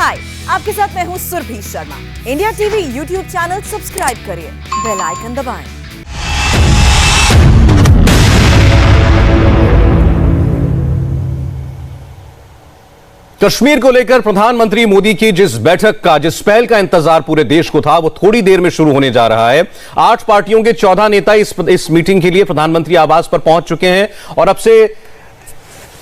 हाय, आपके साथ मैं हूँ Surabhi Sharma. India TV YouTube channel subscribe करिए, बेल आइकन दबाएं। कश्मीर को लेकर प्रधानमंत्री मोदी की जिस पहल का इंतजार पूरे देश को था, वो थोड़ी देर में शुरू होने जा रहा है। 8 पार्टियों के 14 नेता इस मीटिंग के लिए प्रधानमंत्री आवास पर पहुंच चुके हैं और अब से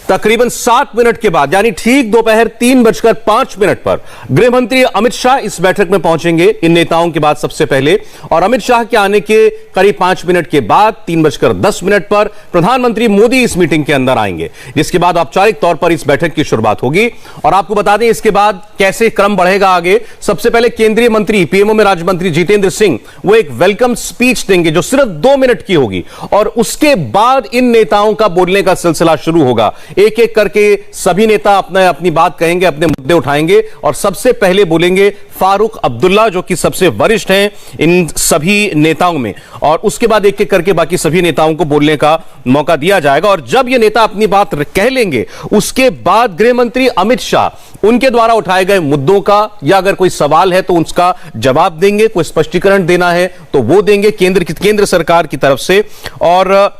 तकरीबन 7 मिनट के बाद, यानी ठीक दोपहर 3:05 पर गृह मंत्री अमित शाह इस बैठक में पहुंचेंगे इन नेताओं के बाद सबसे पहले। और अमित शाह के आने के करीब 5 मिनट के बाद 3:10 पर प्रधानमंत्री मोदी इस मीटिंग के अंदर आएंगे, जिसके बाद औपचारिक तौर पर इस बैठक की शुरुआत होगी। और आपको बता दें इसके बाद कैसे क्रम बढ़ेगा आगे। सबसे पहले केंद्रीय मंत्री, पीएमओ में राज्य मंत्री जितेंद्र सिंह, वो एक वेलकम स्पीच देंगे जो सिर्फ 2 मिनट की होगी। और उसके बाद इन नेताओं का बोलने का सिलसिला शुरू होगा। एक एक करके सभी नेता अपनी बात कहेंगे, अपने मुद्दे उठाएंगे और सबसे पहले बोलेंगे फारूक अब्दुल्ला, जो कि सबसे वरिष्ठ हैं इन सभी नेताओं में। और उसके बाद एक एक करके बाकी सभी नेताओं को बोलने का मौका दिया जाएगा। और जब ये नेता अपनी बात कह लेंगे, उसके बाद गृह मंत्री अमित शाह उनके द्वारा उठाए गए मुद्दों का, या अगर कोई सवाल है तो उसका जवाब देंगे, कोई स्पष्टीकरण देना है तो वो देंगे केंद्र सरकार की तरफ से। और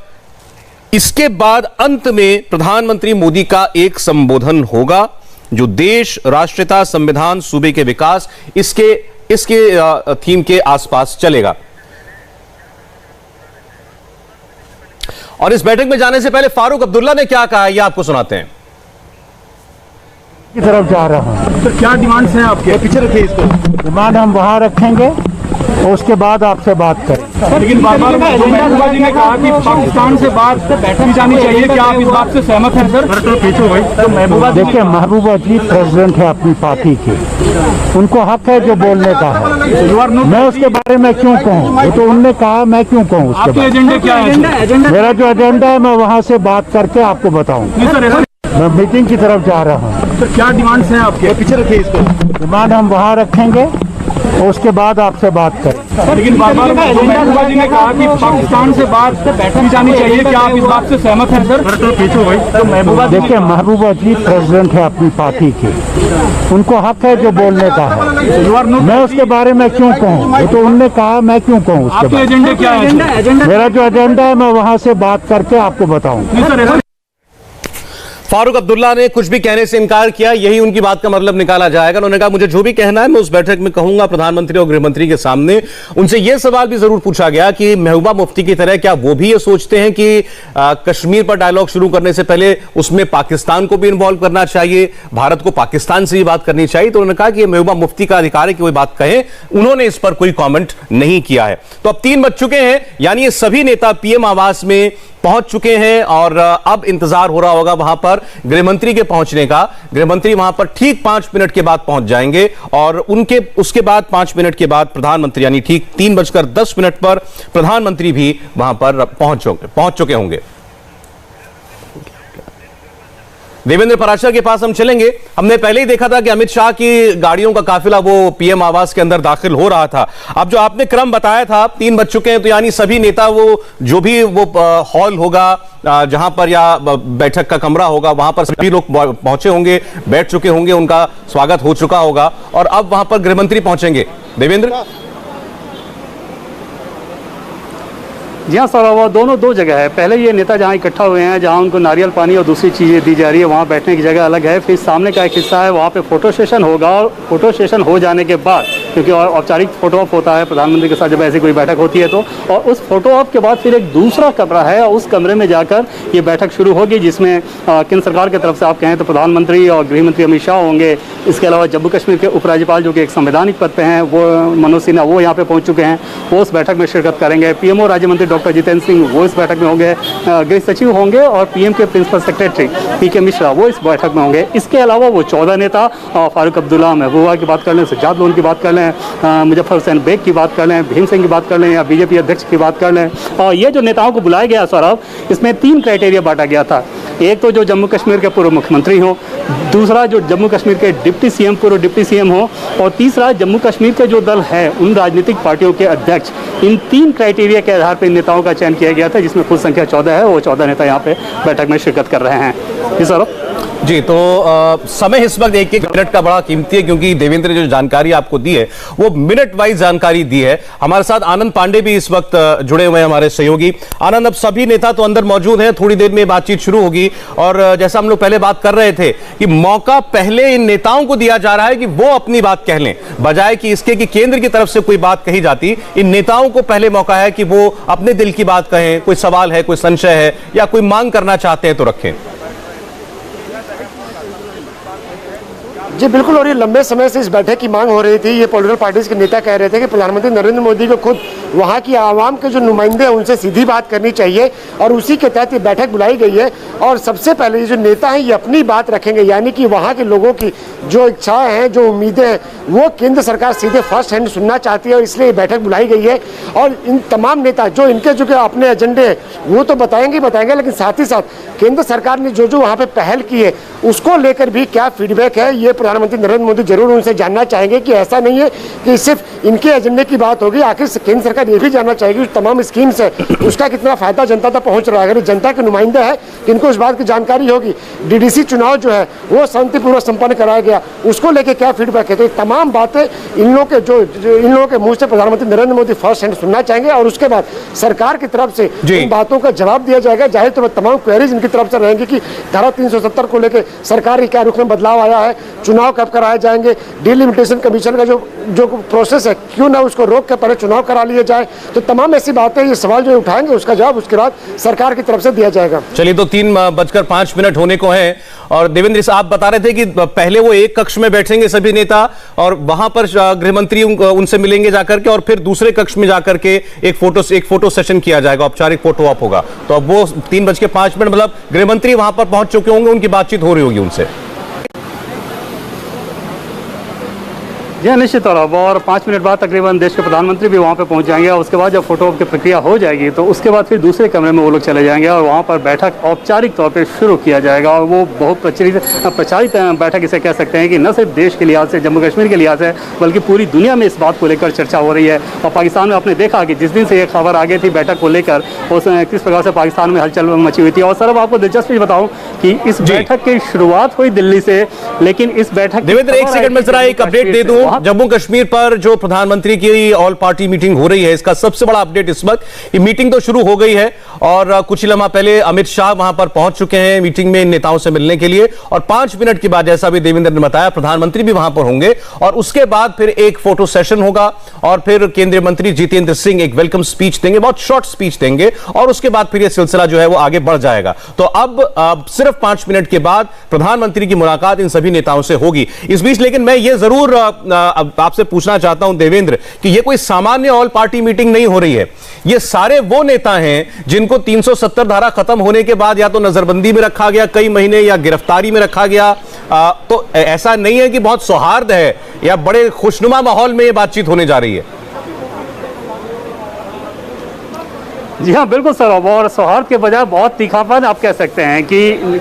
इसके बाद अंत में प्रधानमंत्री मोदी का एक संबोधन होगा जो देश, राष्ट्रीयता, संविधान, सूबे के विकास, इसके थीम के आसपास चलेगा। और इस बैठक में जाने से पहले फारूक अब्दुल्ला ने क्या कहा, यह आपको सुनाते हैं। की तरफ जा रहा हूं। तो क्या डिमांड्स हैं आपके? पीछे रखिए इसको। डिमांड हम वहां रखेंगे और उसके बाद आपसे बात करें। लेकिन बार-बार महबूबा जी ने कहा कि पाकिस्तान से बात की जानी चाहिए, क्या आप इस बात से सहमत हैं सर? तो महबूबा, देखिए महबूबा जी प्रेसिडेंट है अपनी पार्टी की, उनको हक है जो बोलने का है। मैं उसके बारे में क्यों कहूँ, तो उनने कहा, मैं क्यों कहूँ उसके बारे में? एजेंडा क्या है? मेरा जो एजेंडा है मैं वहाँ से बात करके आपको बताऊँ। मैं मीटिंग की तरफ जा रहा हूँ। तो क्या डिमांड्स हैं आपके? पीछे रखिए इसको। डिमांड हम वहाँ रखेंगे और उसके बाद आपसे बात करें। लेकिन बार-बार महबूबा जी ने कहा कि पाकिस्तान से बात की जानी चाहिए, क्या आप इस बात से सहमत हैं सर? तो महबूबा, देखिए महबूबा जी प्रेसिडेंट है अपनी पार्टी की, उनको हक है जो बोलने का है। मैं उसके बारे में क्यों कहूँ, तो उनने कहा, मैं क्यों कहूँ उसके बारे में? एजेंडा क्या है? मेरा जो एजेंडा है मैं वहाँ से बात करके आपको बताऊँ। फारूक अब्दुल्ला ने कुछ भी कहने से इनकार किया, यही उनकी बात का मतलब निकाला जाएगा। उन्होंने कहा मुझे जो भी कहना है मैं उस बैठक में कहूंगा प्रधानमंत्री और गृहमंत्री के सामने। उनसे यह सवाल भी जरूर पूछा गया कि महबूबा मुफ्ती की तरह क्या वो भी ये सोचते हैं कि कश्मीर पर डायलॉग शुरू करने से पहले उसमें पाकिस्तान को भी इन्वॉल्व करना चाहिए, भारत को पाकिस्तान से ही बात करनी चाहिए। तो उन्होंने कहा कि महबूबा मुफ्ती का अधिकार है कि कोई बात कहें, उन्होंने इस पर कोई कॉमेंट नहीं किया है। तो अब 3 बज चुके हैं, यानी ये सभी नेता पीएम आवास में पहुंच चुके हैं और अब इंतजार हो रहा होगा वहां पर गृहमंत्री के पहुंचने का। गृहमंत्री वहां पर ठीक 5 मिनट के बाद पहुंच जाएंगे और उसके बाद 5 मिनट के बाद प्रधानमंत्री, यानी ठीक 3:10 पर प्रधानमंत्री भी वहां पर पहुंच चुके होंगे। देवेंद्र पराशर के पास हम चलेंगे। हमने पहले ही देखा था कि अमित शाह की गाड़ियों का काफिला वो पीएम आवास के अंदर दाखिल हो रहा था। अब जो आपने क्रम बताया था, 3 बज चुके हैं, तो यानी सभी नेता वो जो भी वो हॉल होगा जहां पर या बैठक का कमरा होगा, वहां पर सभी लोग पहुंचे होंगे, बैठ चुके होंगे, उनका स्वागत हो चुका होगा और अब वहां पर गृहमंत्री पहुंचेंगे। देवेंद्र जी हाँ सर, वो दो जगह है। पहले ये नेता जहाँ इकट्ठा हुए हैं, जहाँ उनको नारियल पानी और दूसरी चीज़ें दी जा रही है, वहाँ बैठने की जगह अलग है। फिर सामने का एक हिस्सा है, वहाँ पे फोटो सेशन होगा और फोटो सेशन हो जाने के बाद, क्योंकि औपचारिक फोटो ऑफ होता है प्रधानमंत्री के साथ जब ऐसी कोई बैठक होती है तो, और उस फोटो ऑफ के बाद फिर एक दूसरा कमरा है और उस कमरे में जाकर ये बैठक शुरू होगी, जिसमें केंद्र सरकार की तरफ से आप कहें तो प्रधानमंत्री और गृहमंत्री अमित शाह होंगे। इसके अलावा जम्मू कश्मीर के उपराज्यपाल जो कि एक संवैधानिक पद पे हैं, वो मनोज सिन्हा, वो यहाँ पे पहुँच चुके हैं, वो उस बैठक में शिरकत करेंगे। पीएमओ राज्य मंत्री डॉक्टर जितेंद्र सिंह वो इस बैठक में होंगे, गृह सचिव होंगे और पीएम के प्रिंसिपल सेक्रेटरी पीके मिश्रा वो इस बैठक में होंगे। इसके अलावा वो 14 नेता, फारूक अब्दुल्ला, महबूबा की बात कर लें, सज्जाद लोन की बात कर लें, मुजफ्फर हुसैन बेग की बात कर लें, भीम सिंह की बात कर लें या बीजेपी अध्यक्ष की बात कर लें, और ये जो नेताओं को बुलाया गया सौरभ, इसमें 3 क्राइटेरिया बांटा गया था। एक तो जो जम्मू कश्मीर के पूर्व मुख्यमंत्री हों, दूसरा जो जम्मू कश्मीर के डिप्टी सीएम, पूर्व डिप्टी सीएम हो, और तीसरा जम्मू कश्मीर के जो दल है उन राजनीतिक पार्टियों के अध्यक्ष। इन 3 क्राइटेरिया के आधार पर इन नेताओं का चयन किया गया था, जिसमें कुल संख्या 14 है। वो 14 नेता यहाँ पे बैठक में शिरकत कर रहे हैं। जी सर जी, तो समय इस वक्त 1-1 मिनट का बड़ा कीमती है, क्योंकि देवेंद्र ने जो जानकारी आपको दी है वो मिनट वाइज जानकारी दी है। हमारे साथ आनंद पांडे भी इस वक्त जुड़े हुए हैं, हमारे सहयोगी। आनंद, अब सभी नेता तो अंदर मौजूद हैं, थोड़ी देर में बातचीत शुरू होगी, और जैसा हम लोग पहले बात कर रहे थे कि मौका पहले इन नेताओं को दिया जा रहा है कि वो अपनी बात कह लें, बजाय कि इसके कि केंद्र की तरफ से कोई बात कही जाती। इन नेताओं को पहले मौका है कि वो अपने दिल की बात कहें, कोई सवाल है, कोई संशय है या कोई मांग करना चाहते हैं तो रखें। जी बिल्कुल, और ये लंबे समय से इस बैठक की मांग हो रही थी। ये पॉलिटिकल पार्टीज के नेता कह रहे थे कि प्रधानमंत्री नरेंद्र मोदी को खुद वहाँ की आवाम के जो नुमाइंदे हैं उनसे सीधी बात करनी चाहिए, और उसी के तहत ये बैठक बुलाई गई है। और सबसे पहले ये जो नेता हैं ये अपनी बात रखेंगे, यानी कि वहाँ के लोगों की जो इच्छाएं हैं, जो उम्मीदें हैं, वो केंद्र सरकार सीधे फर्स्ट हैंड सुनना चाहती है, और इसलिए ये बैठक बुलाई गई है। और इन तमाम नेता जो इनके जो अपने एजेंडे हैं वो तो बताएंगे, लेकिन साथ ही साथ केंद्र सरकार ने जो वहाँ पे पहल की है उसको लेकर भी क्या फीडबैक है, ये प्रधानमंत्री नरेंद्र मोदी जरूर उनसे जानना चाहेंगे। कि ऐसा नहीं है कि सिर्फ इनके एजेंडे की बात होगी, आखिर केंद्र सरकार ये भी जानना चाहेगी तमाम स्कीम्स है उसका कितना फायदा जनता तक पहुंच रहा है। अगर जनता के नुमाइंदे है कि इनको इस बात की जानकारी होगी, डीडीसी चुनाव जो है वो शांतिपूर्वक संपन्न कराया गया, उसको लेकर क्या फीडबैक है, तो तमाम बातें इन लोगों के मुंह से प्रधानमंत्री नरेंद्र मोदी फर्स्ट हैंड सुनना चाहेंगे, और उसके बाद सरकार की तरफ से इन बातों का जवाब दिया जाएगा। जाहिर तौर पर तमाम क्वेरीज इनकी तरफ से रहेंगी कि धारा 370 को लेकर सरकार के क्या रुख में बदलाव आया है, चुनाव कब कराए जाएंगे, डिलिमिटेशन कमीशन का जो प्रोसेस है क्यों ना उसको रोक कर पहले चुनाव करा लिए जाए। तो तमाम ऐसी बातें, ये सवाल जो उठाएंगे उसका जवाब उसके बाद सरकार की तरफ से दिया जाएगा। चलिए, तो 3:05 होने को हैं, और देवेंद्र आप बता रहे थे कि पहले वो एक कक्ष में बैठेंगे सभी नेता, और वहां पर गृह मंत्री उनसे मिलेंगे जाकर के, और फिर दूसरे कक्ष में जाकर के एक फोटो सेशन किया जाएगा, औपचारिक फोटो ऑप होगा। तो अब वो 3:05 मतलब गृह मंत्री वहां पर पहुंच चुके होंगे, उनकी बातचीत हो रही होगी उनसे। जी निश्चित तौर पर, और 5 मिनट बाद तकरीबन देश के प्रधानमंत्री भी वहाँ पे पहुँच जाएंगे, और उसके बाद जब फोटो की प्रक्रिया हो जाएगी तो उसके बाद फिर दूसरे कमरे में वो लोग चले जाएंगे, और वहाँ पर बैठक औपचारिक तौर पे शुरू किया जाएगा। और वो बहुत प्रचारित बैठक इसे कह सकते हैं कि न सिर्फ देश के लिहाज से, जम्मू कश्मीर के लिहाज से, बल्कि पूरी दुनिया में इस बात को लेकर चर्चा हो रही है। और पाकिस्तान में आपने देखा कि जिस दिन से ये खबर आ गई थी बैठक को लेकर, उस किस प्रकार से पाकिस्तान में हलचल मची हुई थी। और सर अब आपको दिलचस्प बताऊँ कि इस बैठक की शुरुआत हुई दिल्ली से, लेकिन इस बैठक देवेंद्र एक सेकंड में जरा एक अपडेट दे दूं। जम्मू कश्मीर पर जो प्रधानमंत्री की ऑल पार्टी मीटिंग हो रही है, इसका सबसे बड़ा अपडेट इस वक्त, ये मीटिंग तो शुरू हो गई है, और कुछ ही लम्हा पहले अमित शाह वहां पर पहुंच चुके हैं मीटिंग में नेताओं से मिलने के लिए, और 5 मिनट के बाद जैसा भी देवेंद्र ने बताया प्रधानमंत्री भी वहां पर होंगे, और उसके बाद फिर एक फोटो सेशन होगा, और फिर केंद्रीय मंत्री जितेंद्र सिंह एक वेलकम स्पीच देंगे, बहुत शॉर्ट स्पीच देंगे, और उसके बाद फिर यह सिलसिला जो है वो आगे बढ़ जाएगा। तो अब सिर्फ 5 मिनट के बाद प्रधानमंत्री की मुलाकात इन सभी नेताओं से होगी। इस बीच लेकिन मैं ये जरूर आपसे पूछना चाहता हूं देवेंद्र कि यह कोई सामान्य ऑल पार्टी मीटिंग नहीं हो रही है, ये सारे वो नेता हैं जिनको 370 धारा खत्म होने के बाद या तो नजरबंदी में रखा गया कई महीने, या गिरफ्तारी में रखा गया। तो ऐसा नहीं है कि बहुत सौहार्द है या बड़े खुशनुमा माहौल में यह बातचीत होने जा रही है। जी हाँ बिल्कुल सर, और सौहार्द के बजाय बहुत तीखापन आप कह सकते हैं कि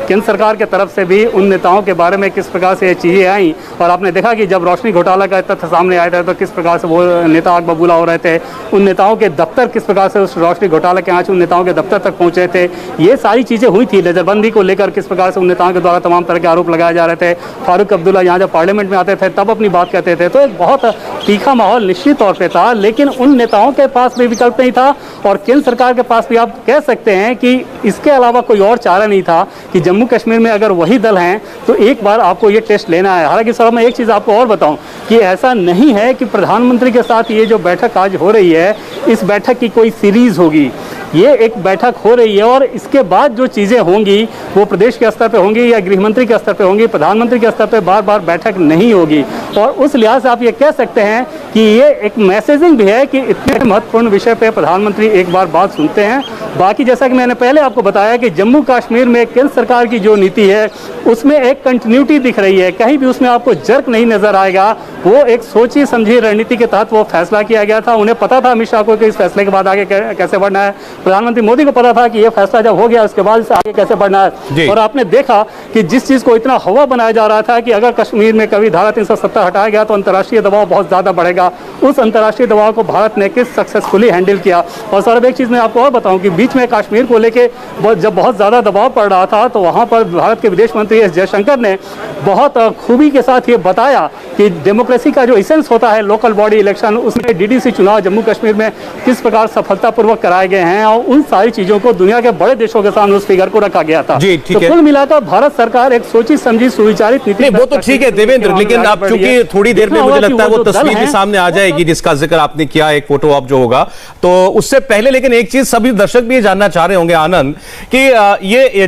केंद्र सरकार के तरफ से भी उन नेताओं के बारे में किस प्रकार से ये चीज़ें आई। और आपने देखा कि जब रोशनी घोटाला का तथ्य सामने आया था तो किस प्रकार से वो नेता आग बबूला हो रहे थे, उन नेताओं के दफ्तर किस प्रकार से उस रोशनी घोटाला के आँच उन नेताओं के दफ्तर तक पहुँचे थे, ये सारी चीज़ें हुई थी। नज़रबंदी को लेकर किस प्रकार से उन नेताओं के द्वारा तमाम तरह के आरोप लगाए जा रहे थे। फारूक अब्दुल्ला यहाँ जब पार्लियामेंट में आते थे तब अपनी बात कहते थे, तो एक बहुत तीखा माहौल निश्चित तौर पर था। लेकिन उन नेताओं के पास भी विकल्प नहीं था, और केंद्र सरकार के पास भी आप कह सकते हैं कि इसके अलावा कोई और चारा नहीं था कि जम्मू कश्मीर में अगर वही दल हैं तो एक बार आपको ये टेस्ट लेना है। हालांकि सर मैं एक चीज़ आपको और बताऊं कि ऐसा नहीं है कि प्रधानमंत्री के साथ ये जो बैठक आज हो रही है इस बैठक की कोई सीरीज होगी, ये एक बैठक हो रही है, और इसके बाद जो चीज़ें होंगी वो प्रदेश के स्तर पे होंगी या गृह मंत्री के स्तर पे होंगी, प्रधानमंत्री के स्तर पे बार बार बैठक नहीं होगी। और उस लिहाज से आप ये कह सकते हैं कि ये एक मैसेजिंग भी है कि इतने महत्वपूर्ण विषय पे प्रधानमंत्री एक बार बात सुनते हैं। बाकी जैसा कि मैंने पहले आपको बताया कि जम्मू कश्मीर में केंद्र सरकार की जो नीति है उसमें एक कंटिन्यूटी दिख रही है, कहीं भी उसमें आपको जर्क नहीं नजर आएगा। वो एक सोची समझी रणनीति के तहत वो फैसला किया गया था। उन्हें पता था अमित शाह को कि इस फैसले के बाद आगे कैसे बढ़ना है। प्रधानमंत्री मोदी को पता था कि ये फैसला जब हो गया उसके बाद इसे आगे कैसे बढ़ना है। और आपने देखा कि जिस चीज को इतना हवा बनाया जा रहा था कि अगर कश्मीर में कभी धारा 370 हटाया गया तो अंतर्राष्ट्रीय दबाव बहुत ज्यादा बढ़ेगा, उस अंतर्राष्ट्रीय दबाव को भारत ने किस सक्सेसफुली हैंडल किया। और सर एक चीज मैं आपको और बताऊं कि बीच में कश्मीर को लेके जब बहुत ज्यादा दबाव पड़ रहा था तो वहां पर भारत के विदेश मंत्री एस जयशंकर ने बहुत खूबी के साथ ये बताया कि डेमोक्रेसी का जो एसेंस होता है लोकल बॉडी इलेक्शन, उसमें डीडीसी चुनाव जम्मू कश्मीर में किस प्रकार सफलतापूर्वक कराए गए हैं और उन सारी चीजों को दुनिया के बड़े देशों के सामने उस फिगर को रखा गया था। तो कुल मिलाकर भारत सरकार एक सोची समझी सुविचारित नीति। वो तो ठीक है देवेंद्र, लेकिन अब चूंकि थोड़ी देर में मुझे लगता है वो तस्वीर भी सामने आ जाएगी जिसका जिक्र आपने किया, एक फोटो ऑप जो होगा, तो उससे पहले लेकिन एक चीज सभी दर्शक भी जानना चाह रहे होंगे आनंद कि ये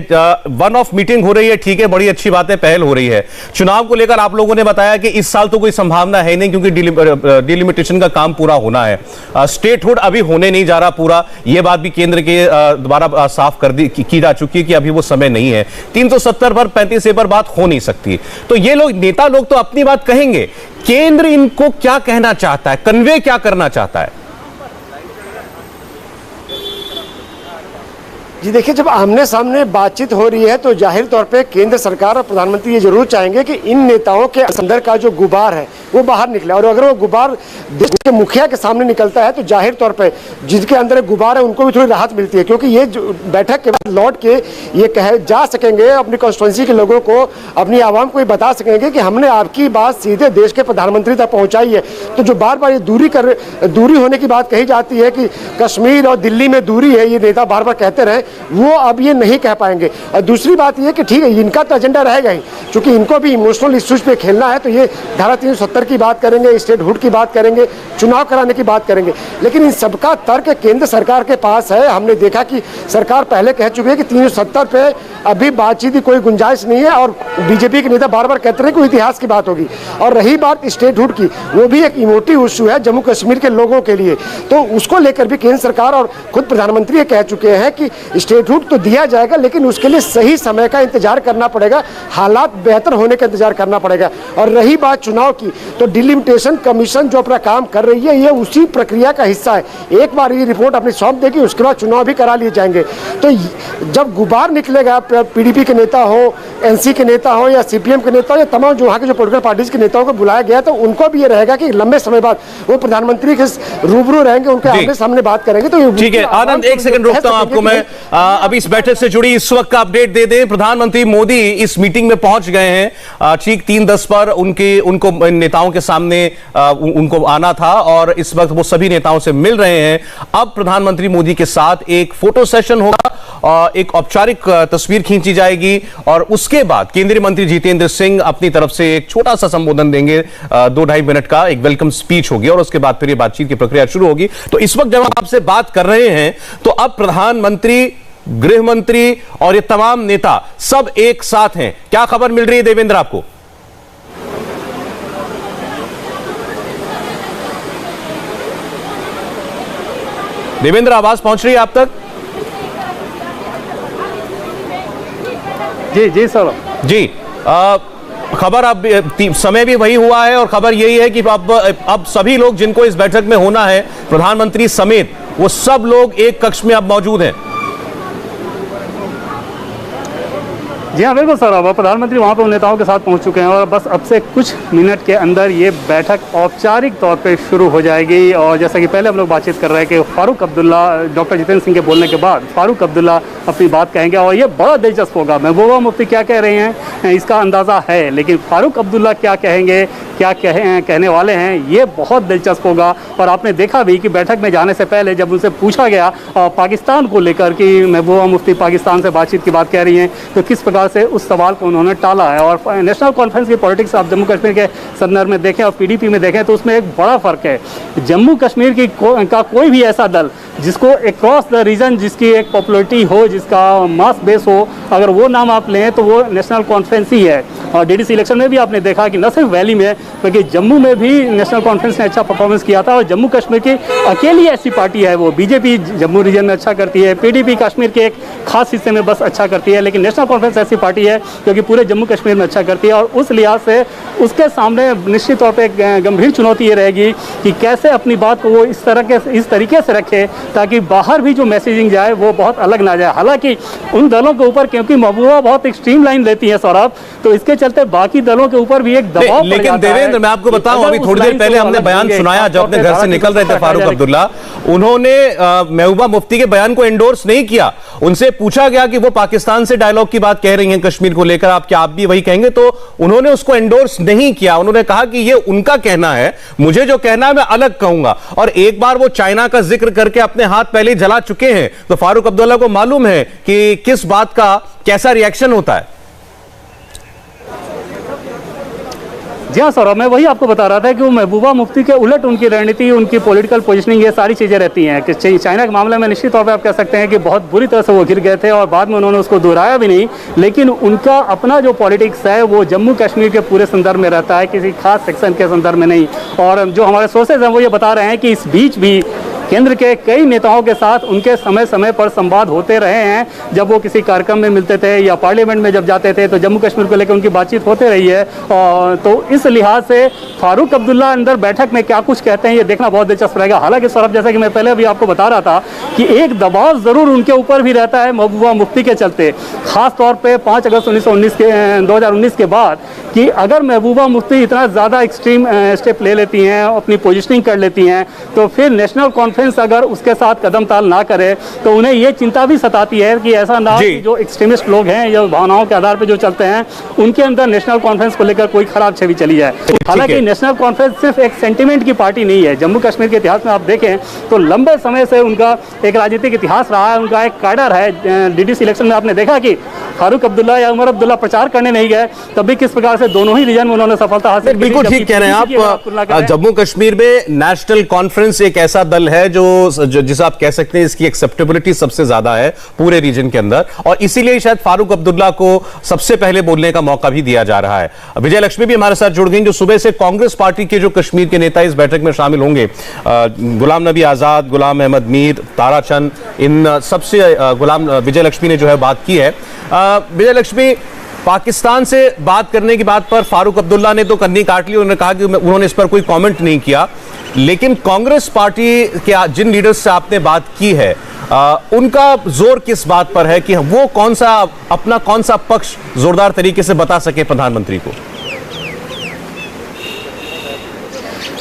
वन ऑफ मीटिंग हो रही है, ठीक है, बड़ी अच्छी बात है, पहल हो रही है। चुनाव को लेकर आप लोगों ने बताया कि इस साल तो कोई संभावना है नहीं क्योंकि डिलिमिटेशन का काम पूरा होना है, स्टेटहुड अभी होने नहीं जा रहा पूरा, यह बात भी केंद्र के द्वारा साफ कर दी की जा चुकी है कि अभी वो समय नहीं है। 370 पर 35 पर बात हो नहीं सकती। तो ये लोग नेता लोग तो अपनी बात कहेंगे, केंद्र इनको क्या कहना चाहता है, कन्वे क्या करना चाहता है? जी देखिए, जब आमने सामने बातचीत हो रही है तो जाहिर तौर पे केंद्र सरकार और प्रधानमंत्री ये जरूर चाहेंगे कि इन नेताओं के अंदर का जो गुबार है वो बाहर निकले, और अगर वो गुबार देश के मुखिया के सामने निकलता है तो जाहिर तौर पे जिनके अंदर गुबार है उनको भी थोड़ी राहत मिलती है, क्योंकि ये बैठक के बाद लौट के ये कहे जा सकेंगे अपनी कॉन्स्टिट्यूंसी के लोगों को, अपनी आवाम को ये बता सकेंगे कि हमने आपकी बात सीधे देश के प्रधानमंत्री तक पहुँचाई है। तो जो बार बार ये दूरी होने की बात कही जाती है कि कश्मीर और दिल्ली में दूरी है, ये नेता बार बार कहते रहे, वो अब ये नहीं कह पाएंगे। और दूसरी बात ये कि ठीक है इनका तो एजेंडा रहेगा ही, क्योंकि इनको भी इमोशनल इश्यूज पे खेलना है, तो ये धारा 370 की बात करेंगे, स्टेटहुड की बात करेंगे, चुनाव कराने की बात करेंगे, लेकिन इन सबका तर्क केंद्र सरकार के पास है। हमने देखा कि सरकार पहले कह चुकी है कि 370 पे अभी बातचीत की कोई गुंजाइश नहीं है, और बीजेपी के नेता बार बार कहते रहे कि इतिहास की बात होगी। और रही बात स्टेटहुड की, वो भी एक इमोटिव इशू है जम्मू कश्मीर के लोगों के लिए, तो उसको लेकर भी केंद्र सरकार और खुद प्रधानमंत्री ये कह चुके हैं कि स्टेटहुड तो दिया जाएगा, लेकिन उसके लिए सही समय का इंतजार करना पड़ेगा, हालात बेहतर होने का इंतजार करना पड़ेगा। और रही बात चुनाव की, तो डिलिमिटेशन कमीशन जो अपना काम कर रही है ये उसी प्रक्रिया का हिस्सा है। एक बार ये रिपोर्ट अपनी सौंप देगी, उसके बाद चुनाव भी करा लिए जाएंगे। तो जब गुबार निकलेगा, पीडीपी के नेता हो, एनसी के नेता हो या सीपीएम के नेता हो या तमाम जो वहाँ के जो पोलिटिकल पार्टीज के नेताओं को बुलाया गया, तो उनको भी ये रहेगा कि लंबे समय बाद वो प्रधानमंत्री के रूबरू रहेंगे, उनके आमने सामने बात करेंगे। तो ठीक है आनंद, एक सेकंड रोकता हूं आपको मैं। अभी इस बैठक से जुड़ी इस वक्त का अपडेट दे दें। प्रधानमंत्री मोदी इस मीटिंग में पहुंच गए हैं, ठीक 3:10 पर उनको नेताओं के सामने उनको आना था, और इस वक्त वो सभी नेताओं से मिल रहे हैं। अब प्रधानमंत्री मोदी के साथ एक फोटो सेशन होगा, एक औपचारिक तस्वीर खींची जाएगी, और उसके बाद केंद्रीय मंत्री जितेंद्र सिंह अपनी तरफ से एक छोटा सा संबोधन देंगे, 2-2.5 मिनट का एक वेलकम स्पीच होगी, और उसके बाद फिर ये बातचीत की प्रक्रिया शुरू होगी। तो इस वक्त जब हम आपसे बात कर रहे हैं तो अब प्रधानमंत्री, गृह मंत्री और ये तमाम नेता सब एक साथ हैं। क्या खबर मिल रही है देवेंद्र आपको? देवेंद्र, आवाज पहुंच रही है आप तक? जी सर जी, खबर अब समय भी वही हुआ है, और खबर यही है कि अब सभी लोग जिनको इस बैठक में होना है, प्रधानमंत्री समेत, वो सब लोग एक कक्ष में अब मौजूद हैं। जी हाँ बिल्कुल सर, अब प्रधानमंत्री वहाँ पर नेताओं के साथ पहुँच चुके हैं, और बस अब से कुछ मिनट के अंदर ये बैठक औपचारिक तौर पे शुरू हो जाएगी। और जैसा कि पहले हम लोग बातचीत कर रहे हैं कि फारूक अब्दुल्ला, डॉक्टर जितेंद्र सिंह के बोलने के बाद फारूक अब्दुल्ला अपनी बात कहेंगे, और ये बड़ा दिलचस्प होगा। महबूबा मुफ्ती क्या कह रहे हैं इसका अंदाज़ा है, लेकिन फारूक अब्दुल्ला क्या कहेंगे, क्या कहने वाले हैं, ये बहुत दिलचस्प होगा। और आपने देखा भी कि बैठक में जाने से पहले जब उनसे पूछा गया पाकिस्तान को लेकर कि महबूबा मुफ्ती पाकिस्तान से बातचीत की बात कह रही हैं, तो किस प्रकार से उस सवाल को उन्होंने टाला है। और नेशनल कॉन्फ्रेंस की पॉलिटिक्स आप जम्मू कश्मीर के संदर्भ में देखें और पीडीपी में देखें तो उसमें एक बड़ा फ़र्क है। जम्मू कश्मीर का कोई भी ऐसा दल जिसको अक्रॉस द रीजन, जिसकी एक पॉपुलरिटी हो, जिसका मास बेस हो, अगर वो नाम आप लें तो वो नेशनल कॉन्फ्रेंस ही है। और डीडीसी इलेक्शन में भी आपने देखा कि न सिर्फ वैली में क्योंकि जम्मू में भी नेशनल कॉन्फ्रेंस ने अच्छा परफॉर्मेंस किया था और जम्मू कश्मीर की अकेली ऐसी पार्टी है वो। बीजेपी जम्मू रीजन में अच्छा करती है, पीडीपी कश्मीर के एक खास हिस्से में बस अच्छा करती है, लेकिन नेशनल कॉन्फ्रेंस ऐसी पार्टी है जो कि पूरे जम्मू कश्मीर में अच्छा करती है। और उस लिहाज से उसके सामने निश्चित तौर पर गंभीर चुनौती ये रहेगी कि कैसे अपनी बात को वो इस तरीके से रखे ताकि बाहर भी जो मैसेजिंग जाए वो बहुत अलग ना जाए। हालांकि उन दलों के ऊपर क्योंकि महबूबा बहुत एक्सट्रीम लाइन लेती है सौरभ, तो इसके चलते बाकी दलों के ऊपर भी एक दबाव। लेकिन देवेंद्र, मैं आपको बताऊं, अभी थोड़ी देर पहले हमने बयान सुनाया जब अपने घर से निकल रहे थे फारूक अब्दुल्ला, उन्होंने महबूबा मुफ्ती के बयान को एंडोर्स नहीं किया। उनसे पूछा गया कि वो पाकिस्तान से डायलॉग की बात कह रही हैं कश्मीर को लेकर, आप क्या आप भी वही कहेंगे? तो उन्होंने उसको एंडोर्स नहीं किया। उन्होंने कहा कि ये उनका कहना है, मुझे जो कहना है मैं अलग कहूंगा। और एक बार वो चाइना का जिक्र करके अपने हाथ पहले जला चुके हैं, तो फारूक अब्दुल्ला को मालूम है कि किस बात का कैसा रिएक्शन होता है। जी हाँ सौरभ, मैं वही आपको बता रहा था कि वो महबूबा मुफ्ती के उलट उनकी रणनीति, उनकी पॉलिटिकल पोजीशनिंग, ये सारी चीज़ें रहती हैं कि चाइना के मामले में निश्चित तौर पे आप कह सकते हैं कि बहुत बुरी तरह से वो गिर गए थे और बाद में उन्होंने उसको दोहराया भी नहीं। लेकिन उनका अपना जो पॉलिटिक्स है वो जम्मू कश्मीर के पूरे संदर्भ में रहता है, किसी खास सेक्शन के संदर्भ में नहीं। और जो हमारे सोर्सेज हैं वो ये बता रहे हैं कि इस बीच भी केंद्र के कई नेताओं के साथ उनके समय समय पर संवाद होते रहे हैं। जब वो किसी कार्यक्रम में मिलते थे या पार्लियामेंट में जब जाते थे तो जम्मू कश्मीर को लेकर उनकी बातचीत होते रही है। और तो इस लिहाज से फारूक अब्दुल्ला अंदर बैठक में क्या कुछ कहते हैं ये देखना बहुत दिलचस्प रहेगा। हालांकि सौरभ, जैसा कि मैं पहले भी आपको बता रहा था कि एक दबाव जरूर उनके ऊपर भी रहता है महबूबा मुफ्ती के चलते, खास तौर पर 5 अगस्त 2019 के बाद, कि अगर महबूबा मुफ्ती इतना ज़्यादा एक्सट्रीम स्टेप ले लेती हैं, अपनी पोजिशनिंग कर लेती हैं, तो फिर नेशनल कॉन्फ्रेंस अगर उसके साथ कदम ताल ना करे तो उन्हें ये चिंता भी सताती है कि ऐसा ना कि जो एक्सट्रीमिस्ट लोग हैं या भावनाओं के आधार पर जो चलते हैं उनके अंदर नेशनल कॉन्फ्रेंस को लेकर कोई खराब छवि चली जाए। हालांकि नेशनल कॉन्फ्रेंस सिर्फ एक सेंटिमेंट की पार्टी नहीं है। जम्मू कश्मीर के इतिहास में आप देखें तो लंबे समय से उनका एक राजनीतिक इतिहास रहा है, उनका एक कैडर है। डीडीसी इलेक्शन में आपने देखा कि फारूक अब्दुल्ला या उमर अब्दुल्ला प्रचार करने नहीं गए, तब भी किस प्रकार से दोनों ही रीजन में उन्होंने सफलता हासिल की। बिल्कुल ठीक कह रहे हैं आप। जम्मू कश्मीर में नेशनल कॉन्फ्रेंस एक ऐसा दल है जो जिसे आप कह सकते हैं इसकी एक्सेप्टेबिलिटी सबसे ज्यादा है पूरे रीजन के अंदर, और इसीलिए शायद फारूक अब्दुल्ला को सबसे पहले बोलने का मौका भी दिया जा रहा है। विजय लक्ष्मी भी हमारे साथ जुड़ गई जो सुबह से कांग्रेस पार्टी के जो कश्मीर के नेता इस बैठक में शामिल होंगे, गुलाम नबी आजाद, गुलाम अहमद मीर, तारा चंद, इन सबसे विजय लक्ष्मी ने जो है बात की है। विजय लक्ष्मी, पाकिस्तान से बात करने की बात पर फारूक अब्दुल्ला ने तो कन्नी काट ली, उन्होंने कहा कि उन्होंने इस पर कोई कमेंट नहीं किया। लेकिन कांग्रेस पार्टी के जिन लीडर्स से आपने बात की है उनका जोर किस बात पर है कि वो कौन सा पक्ष जोरदार तरीके से बता सके प्रधानमंत्री को?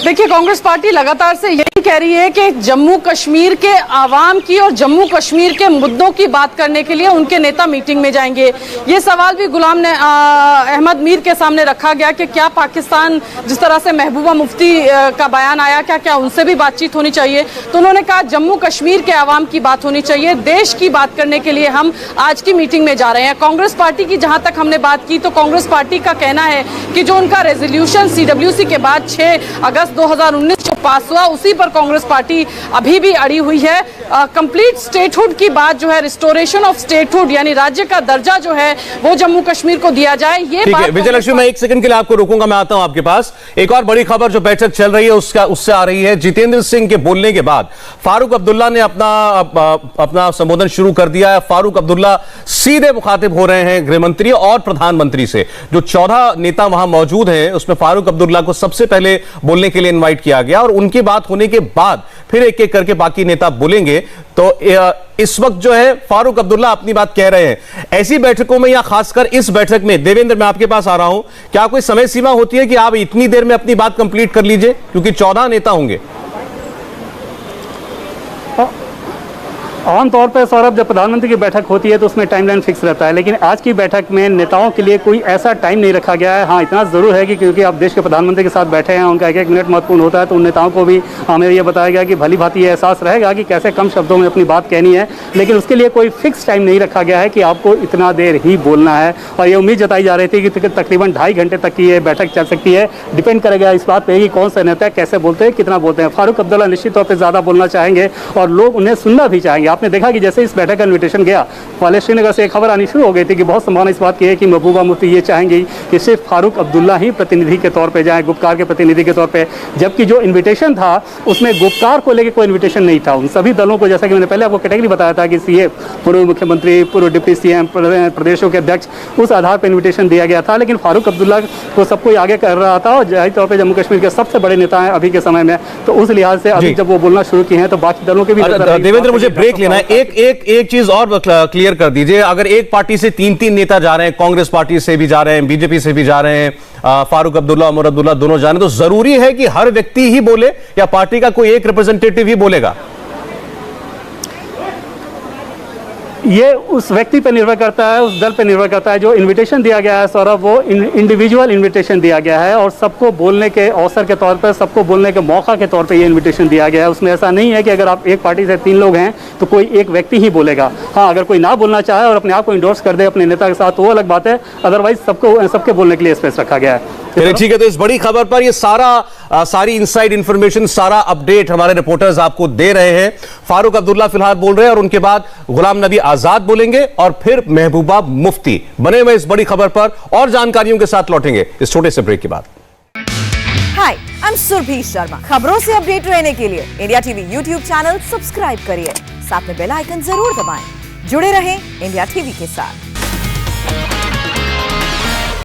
देखिए, कांग्रेस पार्टी लगातार से यही कह रही है कि जम्मू कश्मीर के आवाम की और जम्मू कश्मीर के मुद्दों की बात करने के लिए उनके नेता मीटिंग में जाएंगे। ये सवाल भी गुलाम अहमद मीर के सामने रखा गया कि क्या पाकिस्तान, जिस तरह से महबूबा मुफ्ती का बयान आया, क्या उनसे भी बातचीत होनी चाहिए? तो उन्होंने कहा जम्मू कश्मीर के आवाम की बात होनी चाहिए, देश की बात करने के लिए हम आज की मीटिंग में जा रहे हैं। कांग्रेस पार्टी की जहां तक हमने बात की तो कांग्रेस पार्टी का कहना है कि जो उनका रेजोल्यूशन CWC के बाद 6 अगस्त 2019 जो पास हुआ उसी पर कांग्रेस पार्टी अभी भी अड़ी हुई है। कंप्लीट स्टेटहुड की बात जो है, रिस्टोरेशन ऑफ स्टेटहुड यानी राज्य का दर्जा जो है वो जम्मू कश्मीर को दिया जाए। ये बात विजय लक्ष्मी, मैं एक सेकंड के लिए आपको रोकूंगा, मैं आता हूं आपके पास। एक और बड़ी खबर जो बैठक चल रही है उससे आ रही है। जितेंद्र सिंह के बोलने के बाद फारूक अब्दुल्ला ने अपना संबोधन शुरू कर दिया है। फारूक अब्दुल्ला सीधे मुखातिब हो रहे हैं गृह मंत्री और प्रधानमंत्री से। जो 14 नेता वहां मौजूद हैं उसमें फारूक अब्दुल्ला को सबसे पहले बोलने के लिए इनवाइट किया गया और उनकी बात होने के बाद फिर एक एक करके बाकी नेता बोलेंगे। तो इस वक्त जो है फारूक अब्दुल्ला अपनी बात कह रहे हैं। ऐसी बैठकों में या खासकर इस बैठक में, देवेंद्र मैं आपके पास आ रहा हूं, क्या कोई समय सीमा होती है कि आप इतनी देर में अपनी बात कंप्लीट कर लीजिए, क्योंकि 14 नेता होंगे? आमतौर पर सौरभ, जब प्रधानमंत्री की बैठक होती है तो उसमें टाइमलाइन फिक्स रहता है, लेकिन आज की बैठक में नेताओं के लिए कोई ऐसा टाइम नहीं रखा गया है। हाँ, इतना जरूर है कि क्योंकि आप देश के प्रधानमंत्री के साथ बैठे हैं, उनका एक मिनट महत्वपूर्ण होता है, तो उन नेताओं को भी हमें यह बताया गया कि भली भांति ये एहसास रहेगा कि कैसे कम शब्दों में अपनी बात कहनी है, लेकिन उसके लिए कोई फिक्स टाइम नहीं रखा गया है कि आपको इतना देर ही बोलना है। और ये उम्मीद जताई जा रही थी कि तकरीबन 2.5 घंटे तक की ये बैठक चल सकती है। डिपेंड करेगा इस बात पर कि कौन सा नेता कैसे बोलते हैं, कितना बोलते हैं। फारूक अब्दुल्ला निश्चित तौर पर ज़्यादा बोलना चाहेंगे और लोग उन्हें सुनना भी चाहेंगे। आपने देखा कि जैसे इस बैठक का इन्विटेशन गया, पहले श्रीनगर से एक खबर आनी शुरू हो गई थी कि बहुत संभावना इस बात की है कि महबूबा मुफ्ती ये चाहेंगी कि सिर्फ फारूक अब्दुल्ला ही प्रतिनिधि के तौर पे जाएं, गुप्तकार के प्रतिनिधि के तौर पे, जबकि जो इन्विटेशन था उसमें गुप्तकार को लेकर कोई इन्विटेशन नहीं था। उन सभी दलों को, जैसा कि मैंने पहले आपको कैटेगरी बताया था कि सीए, पूर्व मुख्यमंत्री, पूर्व डिप्टी सीएम, प्रदेशों के अध्यक्ष, उस आधार पर इन्विटेशन दिया गया था। लेकिन फारूक अब्दुल्ला को सब कोई आगे कर रहा था और जाहिर तौर पर जम्मू कश्मीर के सबसे बड़े नेता हैं अभी के समय में, तो उस लिहाज से अभी जब वो बोलना शुरू किए हैं तो बाकी दलों के भी। देवेंद्र, मुझे ब्रेक लेना है, एक चीज और क्लियर कर दीजिए। अगर एक पार्टी से तीन नेता जा रहे हैं, कांग्रेस पार्टी से भी जा रहे हैं, बीजेपी से भी जा रहे हैं, फारूक अब्दुल्ला, उमर अब्दुल्ला दोनों जा रहे हैं, तो जरूरी है कि हर व्यक्ति ही बोले या पार्टी का कोई एक रिप्रेजेंटेटिव ही बोलेगा? ये उस व्यक्ति पर निर्भर करता है, उस दल पर निर्भर करता है। जो इनविटेशन दिया गया है सौरभ, वो इंडिविजुअल इनविटेशन दिया गया है और सबको बोलने के अवसर के तौर पर, सबको बोलने के मौका के तौर पे ये इनविटेशन दिया गया है। उसमें ऐसा नहीं है कि अगर आप एक पार्टी से 3 लोग हैं तो कोई एक व्यक्ति ही बोलेगा। हाँ, अगर कोई ना बोलना चाहे और अपने आप को इंडोर्स कर दे अपने नेता के साथ तो वो अलग बात है, अदरवाइज सबके बोलने के लिए स्पेस रखा गया है। चलिए ठीक है, तो इस बड़ी खबर पर ये सारी इनसाइड इंफॉर्मेशन, सारा अपडेट हमारे रिपोर्टर्स आपको दे रहे हैं। फारूक अब्दुल्ला फिलहाल बोल रहे हैं और उनके बाद गुलाम नबी आजाद बोलेंगे और फिर महबूबा मुफ्ती। बने हुए इस बड़ी खबर पर और जानकारियों के साथ लौटेंगे इस छोटे से ब्रेक के बाद। हाय, आई एम सुरभि शर्मा। खबरों से अपडेट रहने के लिए India TV YouTube channel subscribe करिए, साथ में बेल आइकन जरूर दबाएं। जुड़े रहें इंडिया टीवी के साथ।